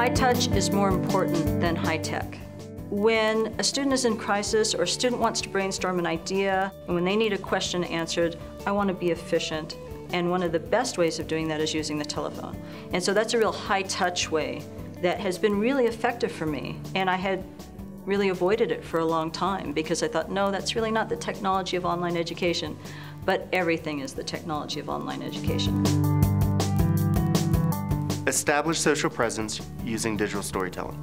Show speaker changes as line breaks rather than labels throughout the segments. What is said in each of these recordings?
High touch is more important than high tech. When a student is in crisis or a student wants to brainstorm an idea, and when they need a question answered, I want to be efficient. And one of the best ways of doing that is using the telephone. And so that's a real high-touch way that has been really effective for me. And I had really avoided it for a long time because I thought, no, that's really not the technology of online education. But everything is the technology of online education.
Establish social presence using digital storytelling.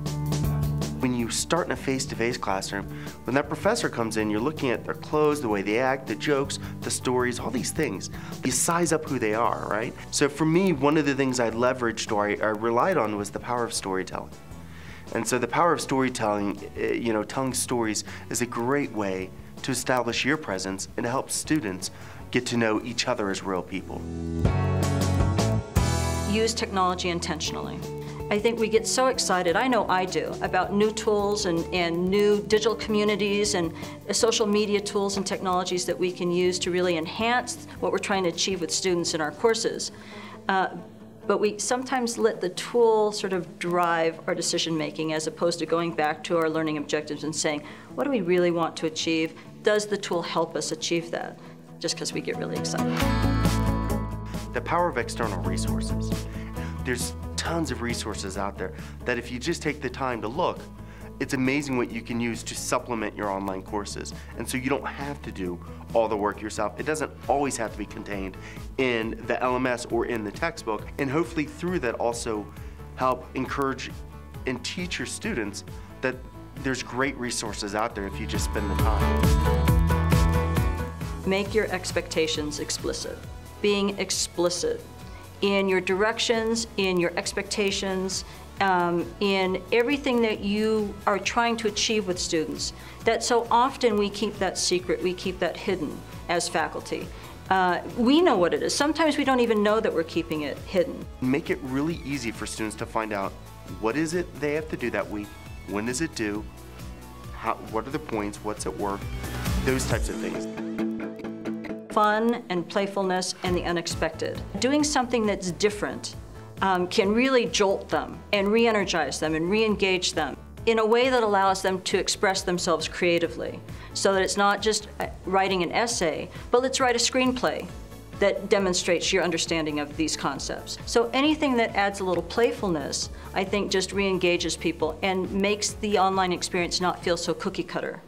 When you start in a face-to-face classroom, when that professor comes in, you're looking at their clothes, the way they act, the jokes, the stories, all these things. You size up who they are, right? So for me, one of the things I leveraged or I relied on was the power of storytelling. And so the power of storytelling, telling stories is a great way to establish your presence and to help students get to know each other as real people.
Use technology intentionally. I think we get so excited, I know I do, about new tools and new digital communities and social media tools and technologies that we can use to really enhance what we're trying to achieve with students in our courses. But we sometimes let the tool sort of drive our decision making as opposed to going back to our learning objectives and saying, what do we really want to achieve? Does the tool help us achieve that? Just because we get really excited.
The power of external resources. There's tons of resources out there that if you just take the time to look, it's amazing what you can use to supplement your online courses. And so you don't have to do all the work yourself. It doesn't always have to be contained in the LMS or in the textbook. And hopefully through that also help encourage and teach your students that there's great resources out there if you just spend the time.
Make your expectations explicit. Being explicit in your directions, in your expectations, in everything that you are trying to achieve with students. That so often we keep that secret, we keep that hidden as faculty. We know what it is. Sometimes we don't even know that we're keeping it hidden.
Make it really easy for students to find out what is it they have to do that week, when does it due, what are the points, what's at work, those types of things.
Fun and playfulness and the unexpected. Doing something that's different can really jolt them and re-energize them and re-engage them in a way that allows them to express themselves creatively. So that it's not just writing an essay, but let's write a screenplay that demonstrates your understanding of these concepts. So anything that adds a little playfulness, I think just re-engages people and makes the online experience not feel so cookie cutter.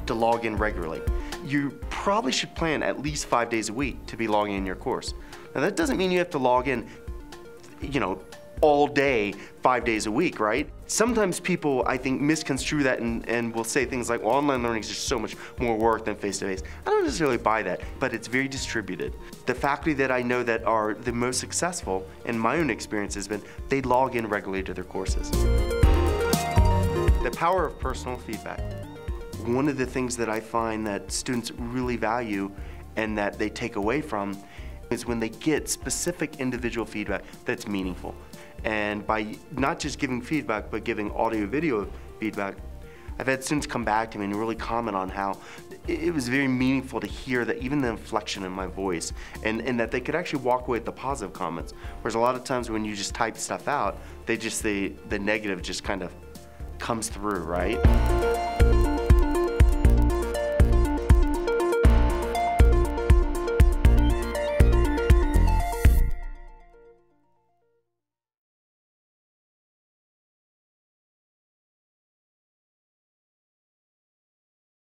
To log in regularly. You probably should plan at least 5 days a week to be logging in your course. Now that doesn't mean you have to log in, all day, 5 days a week, right? Sometimes people, I think, misconstrue that and will say things like, well, online learning is just so much more work than face-to-face. I don't necessarily buy that, but it's very distributed. The faculty that I know that are the most successful, in my own experience, has been they log in regularly to their courses. The power of personal feedback. One of the things that I find that students really value and that they take away from is when they get specific individual feedback that's meaningful. And by not just giving feedback, but giving audio-video feedback, I've had students come back to me and really comment on how it was very meaningful to hear that even the inflection in my voice and that they could actually walk away with the positive comments. Whereas a lot of times when you just type stuff out, the negative just kind of comes through, right?